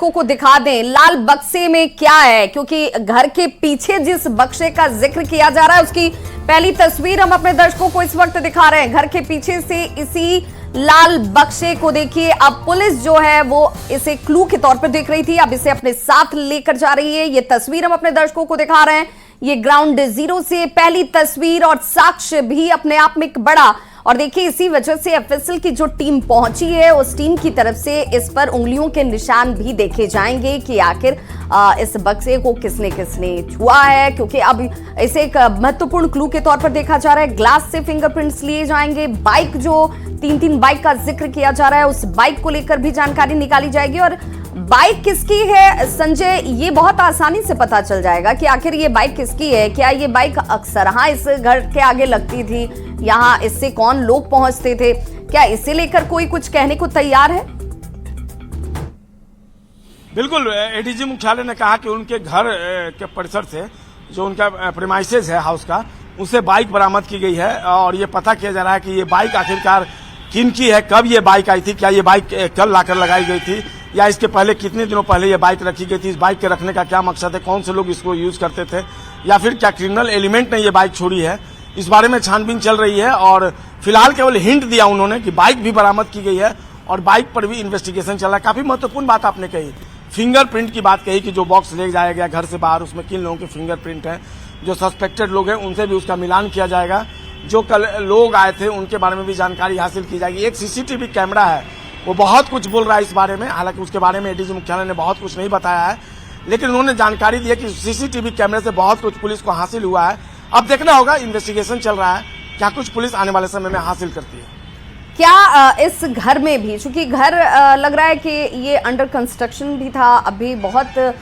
को दिखा दें लाल बक्से में क्या है, क्योंकि घर के पीछे जिस बक्से का जिक्र किया जा रहा है उसकी पहली तस्वीर हम अपने दर्शकों को इस वक्त दिखा रहे हैं। घर के पीछे से इसी लाल बक्से को देखिए। अब पुलिस जो है वो इसे क्लू के तौर पर देख रही थी, अब इसे अपने साथ लेकर जा रही है। ये तस्वीर हम अपने दर्शकों को दिखा रहे हैं। ये ग्राउंड जीरो से पहली तस्वीर और साक्ष्य भी अपने आप में एक बड़ा। और देखिए इसी वजह से एफएसएल की जो टीम पहुंची है उस टीम की तरफ से इस पर उंगलियों के निशान भी देखे जाएंगे कि आखिर इस बक्से को किसने किसने छुआ है, क्योंकि अब इसे एक महत्वपूर्ण क्लू के तौर पर देखा जा रहा है। ग्लास से फिंगरप्रिंट्स लिए जाएंगे। बाइक जो तीन बाइक का जिक्र किया जा रहा है उस बाइक को लेकर भी जानकारी निकाली जाएगी। और बाइक किसकी है संजय, ये बहुत आसानी से पता चल जाएगा कि आखिर ये बाइक किसकी है। क्या ये बाइक अक्सर इस घर के आगे लगती थी, यहाँ इससे कौन लोग पहुंचते थे, क्या इसे लेकर कोई कुछ कहने को तैयार है? बिल्कुल, एडीजी मुख्यालय ने कहा कि उनके घर के परिसर से जो उनका प्रीमाइसेस है हाउस का, उससे बाइक बरामद की गई है और ये पता किया जा रहा है कि ये बाइक आखिरकार किनकी है, कब ये बाइक आई थी, क्या ये बाइक कल लाकर लगाई गई थी या इसके पहले कितने दिनों पहले ये बाइक रखी गई थी। इस बाइक के रखने का क्या मकसद है, कौन से लोग इसको यूज करते थे या फिर क्या क्रिमिनल एलिमेंट ने ये बाइक छोड़ी है, इस बारे में छानबीन चल रही है। और फिलहाल केवल हिंट दिया उन्होंने कि बाइक भी बरामद की गई है और बाइक पर भी इन्वेस्टिगेशन चल रहा है। काफी महत्वपूर्ण बात आपने कही, फिंगरप्रिंट की बात कही कि जो बॉक्स ले जाया गया घर से बाहर उसमें किन लोगों के फिंगरप्रिंट हैं, जो सस्पेक्टेड लोग हैं उनसे भी उसका मिलान किया जाएगा, जो कल लोग आए थे उनके बारे में भी जानकारी हासिल की जाएगी। एक सीसीटीवी कैमरा है वो बहुत कुछ बोल रहा है इस बारे में, हालांकि उसके बारे में एडीजी मुख्यालय ने बहुत कुछ नहीं बताया है, लेकिन उन्होंने जानकारी दी है कि सीसीटीवी कैमरे से बहुत कुछ पुलिस को हासिल हुआ है। अब देखना होगा, इन्वेस्टिगेशन चल रहा है, क्या कुछ पुलिस आने वाले समय में हासिल करती है। क्या इस घर में भी, चूंकि घर लग रहा है कि ये अंडर कंस्ट्रक्शन भी था, अभी बहुत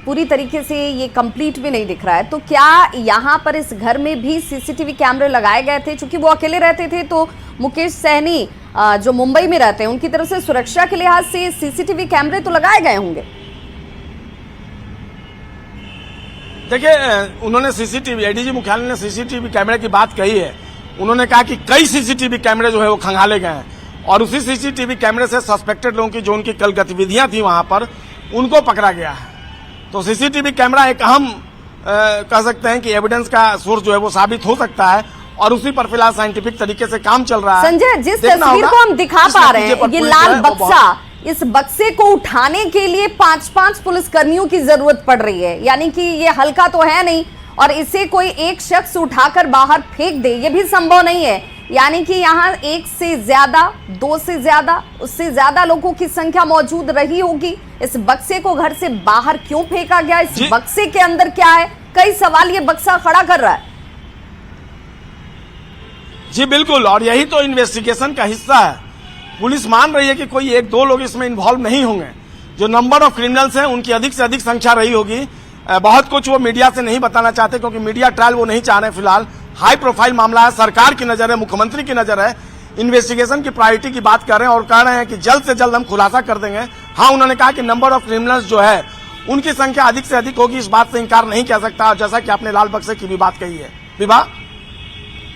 पूरी तरीके से ये कंप्लीट भी नहीं दिख रहा है, तो क्या यहाँ पर इस घर में भी सीसीटीवी कैमरे लगाए गए थे? चूंकि वो अकेले रहते थे तो मुकेश सहनी जो मुंबई में रहते हैं उनकी तरफ से सुरक्षा के लिहाज से सीसीटीवी कैमरे तो लगाए गए होंगे। देखिए, उन्होंने सीसीटीवी, एडीजी मुख्यालय ने सीसीटीवी कैमरे की बात कही है। उन्होंने कहा कि कई सीसीटीवी कैमरे जो है वो खंगाले गए हैं और उसी सीसीटीवी कैमरे से सस्पेक्टेड लोगों की जो उनकी कल गतिविधियां थी वहां पर उनको पकड़ा गया है। तो सीसीटीवी कैमरा एक अहम कह सकते हैं कि एविडेंस का सोर्स जो है वो साबित हो सकता है और उसी पर फिलहाल साइंटिफिक तरीके से काम चल रहा है। संजय, जिस तस्वीर को हम दिखा पा रहे हैं, ये लाल बक्सा, इस बक्से को उठाने के लिए 5-5 पुलिसकर्मियों की जरूरत पड़ रही है, यानी कि ये हल्का तो है नहीं और इसे कोई एक शख्स उठाकर बाहर फेंक दे ये भी संभव नहीं है। यानी कि यहाँ एक से ज्यादा, 2 से ज्यादा, उससे ज्यादा लोगों की संख्या मौजूद रही होगी। इस बक्से को घर से बाहर क्यों फेंका गया, इस बक्से के अंदर क्या है, कई सवाल ये बक्सा खड़ा कर रहा है। जी बिल्कुल, और यही तो इन्वेस्टिगेशन का हिस्सा है। पुलिस मान रही है कि कोई 1-2 लोग इसमें इन्वॉल्व नहीं होंगे। जो नंबर ऑफ क्रिमिनल्स हैं उनकी अधिक से अधिक संख्या रही होगी। बहुत कुछ वो मीडिया से नहीं बताना चाहते क्योंकि मीडिया ट्रायल वो नहीं चाह रहे। फिलहाल हाई प्रोफाइल मामला है, सरकार की नजर है, मुख्यमंत्री की नजर है, इन्वेस्टिगेशन की प्रायोरिटी की बात कर रहे हैं और कह रहे हैं कि जल्द से जल्द हम खुलासा कर देंगे। हाँ, उन्होंने कहा कि नंबर ऑफ क्रिमिनल्स जो है उनकी संख्या अधिक से अधिक होगी, इस बात से इंकार नहीं कर सकता, जैसा कि आपने लाल बक्से की भी बात कही है। विभा,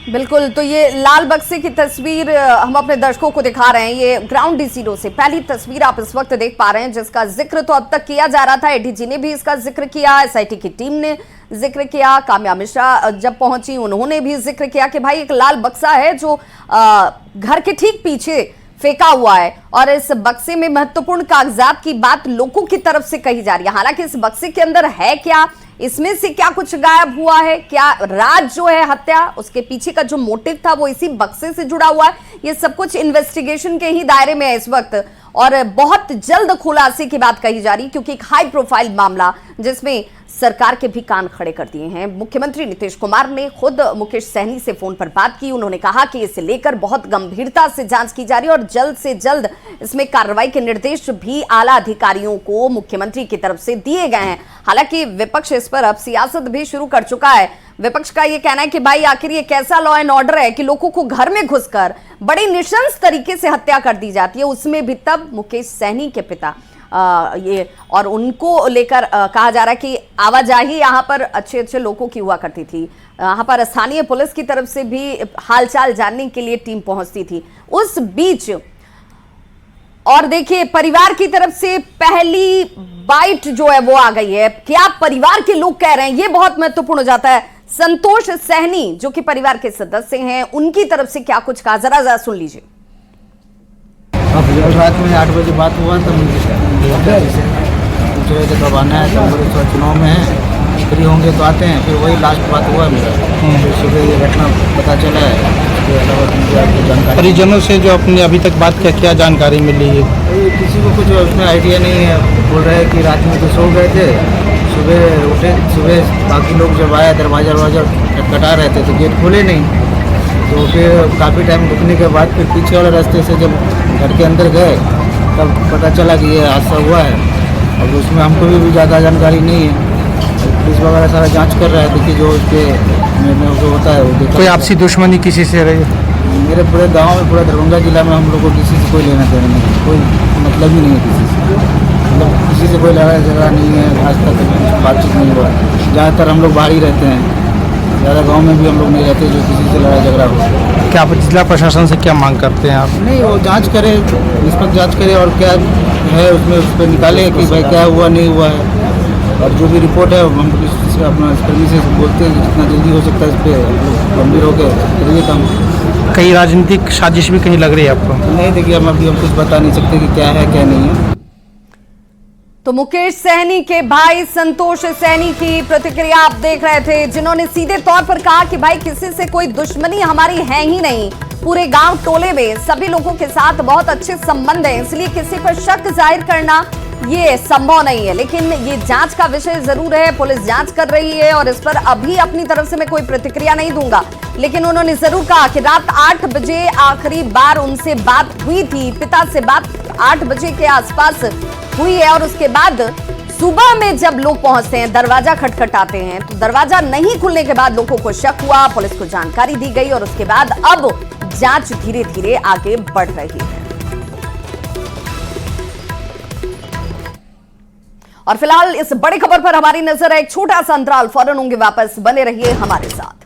बिल्कुल, तो ये लाल बक्से की तस्वीर हम अपने दर्शकों को दिखा रहे हैं। ये ग्राउंड जीरो से पहली तस्वीर आप इस वक्त देख पा रहे हैं, जिसका जिक्र तो अब तक किया जा रहा था। एडीजी ने भी इसका जिक्र किया, एसआईटी की टीम ने जिक्र किया, काम्या मिश्रा जब पहुंची उन्होंने भी जिक्र किया कि भाई एक लाल बक्सा है जो घर के ठीक पीछे फेंका हुआ है और इस बक्से में महत्वपूर्ण कागजात की बात लोगों की तरफ से कही जा रही है। हालांकि इस बक्से के अंदर है क्या, इसमें से क्या कुछ गायब हुआ है, क्या राज जो है हत्या, उसके पीछे का जो मोटिव था वो इसी बक्से से जुड़ा हुआ है, ये सब कुछ इन्वेस्टिगेशन के ही दायरे में है इस वक्त और बहुत जल्द खुलासे की बात कही जा रही है, क्योंकि एक हाई प्रोफाइल मामला जिसमें सरकार के भी कान खड़े कर दिए हैं। मुख्यमंत्री नीतीश कुमार ने खुद मुकेश सहनी से फोन पर बात की। उन्होंने कहा कि इसे लेकर बहुत गंभीरता से जांच की जा रही है और जल्द से जल्द इसमें कार्रवाई के निर्देश भी आला अधिकारियों को मुख्यमंत्री की तरफ से दिए गए हैं। हालांकि विपक्ष इस पर अब सियासत भी शुरू कर चुका है। विपक्ष का ये कहना है कि भाई आखिर ये कैसा लॉ एंड ऑर्डर है कि लोगों को घर में घुसकर बड़ी निशंस तरीके से हत्या कर दी जाती है, उसमें भी तब मुकेश सहनी के पिता ये, और उनको लेकर कहा जा रहा है कि आवाजाही यहाँ पर अच्छे अच्छे लोगों की हुआ करती थी। यहाँ पर स्थानीय पुलिस की तरफ से भी हालचाल जानने के लिए टीम पहुंचती थी। उस बीच और देखिए, परिवार की तरफ से पहली बाइट जो है वो आ गई है। क्या परिवार के लोग कह रहे हैं, ये बहुत महत्वपूर्ण हो जाता है। संतोष सहनी जो कि परिवार के सदस्य हैं, उनकी तरफ से क्या कुछ कहा, जरा सुन लीजिए। अब रात में 8 बजे बात हुआ तो पूछ रहे थे कब आना है, तो बोले थोड़ा चुनाव में है, फ्री होंगे तो आते हैं। फिर वही लास्ट बात हुआ मेरा। फिर सुबह ये घटना पता चला है, इसके अलावा मुझे आपको जानकारी परिजनों से जो अपने अभी तक बात क्या जानकारी मिली है? किसी को कुछ उसमें आइडिया नहीं है। बोल रहे हैं कि रात में तो सो गए थे, सुबह उठे, सुबह बाकी लोग जब आया दरवाजा खटखटा रहे थे तो गेट खोले नहीं। तो फिर काफ़ी टाइम रुकने के बाद फिर पीछे वाले रास्ते से जब घर के अंदर गए तब पता चला कि ये हादसा हुआ है। अब उसमें हमको भी ज़्यादा जानकारी नहीं है। पुलिस वगैरह सारा जांच कर रहा है, देखिए जो उसके निर्णय जो होता है वो देखा। कोई आपसी दुश्मनी किसी से रही? मेरे पूरे गांव में, पूरा दरभंगा जिला में हम लोग को किसी से कोई लेना देना नहीं है, कोई मतलब ही नहीं है किसी से। मतलब किसी से कोई लड़ाई झगड़ा नहीं है, आज तक बातचीत नहीं हुआ। ज़्यादातर हम लोग बाहर ही रहते हैं, ज़्यादा गांव में भी हम लोग नहीं रहते जो किसी से लड़ाई झगड़ा हो। क्या आप जिला प्रशासन से क्या मांग करते हैं आप? नहीं, वो जांच करे, निष्पक्ष जांच करे और क्या है उसमें उस पर निकाले कि भाई क्या हुआ नहीं हुआ है। और जो भी रिपोर्ट है हम पुलिस से अपना कर्मी से बोलते हैं कि जितना जल्दी हो सकता है इस पर गंभीर होकर करिए काम। कई राजनीतिक साजिश भी कहीं लग रही है आपको? नहीं, देखिए हम कुछ बता नहीं सकते कि क्या है क्या नहीं है। तो मुकेश सहनी के भाई संतोष सहनी की प्रतिक्रिया आप देख रहे थे, जिन्होंने सीधे तौर पर कहा कि भाई किसी से कोई दुश्मनी हमारी है ही नहीं, पूरे गांव टोले में सभी लोगों के साथ बहुत अच्छे संबंध हैं, इसलिए किसी पर शक जाहिर करना ये संभव नहीं है। लेकिन ये जांच का विषय जरूर है, पुलिस जांच कर रही है और इस पर अभी अपनी तरफ से मैं कोई प्रतिक्रिया नहीं दूंगा। लेकिन उन्होंने जरूर कहा कि रात 8 बजे आखिरी बार उनसे बात हुई थी, पिता से बात 8 बजे के आसपास हुई है और उसके बाद सुबह में जब लोग पहुंचते हैं, दरवाजा खटखटाते हैं, तो दरवाजा नहीं खुलने के बाद लोगों को शक हुआ, पुलिस को जानकारी दी गई और उसके बाद अब जांच धीरे धीरे आगे बढ़ रही है। और फिलहाल इस बड़ी खबर पर हमारी नजर है, एक छोटा सा अंतराल, फौरन होंगे वापस, बने रहिए हमारे साथ।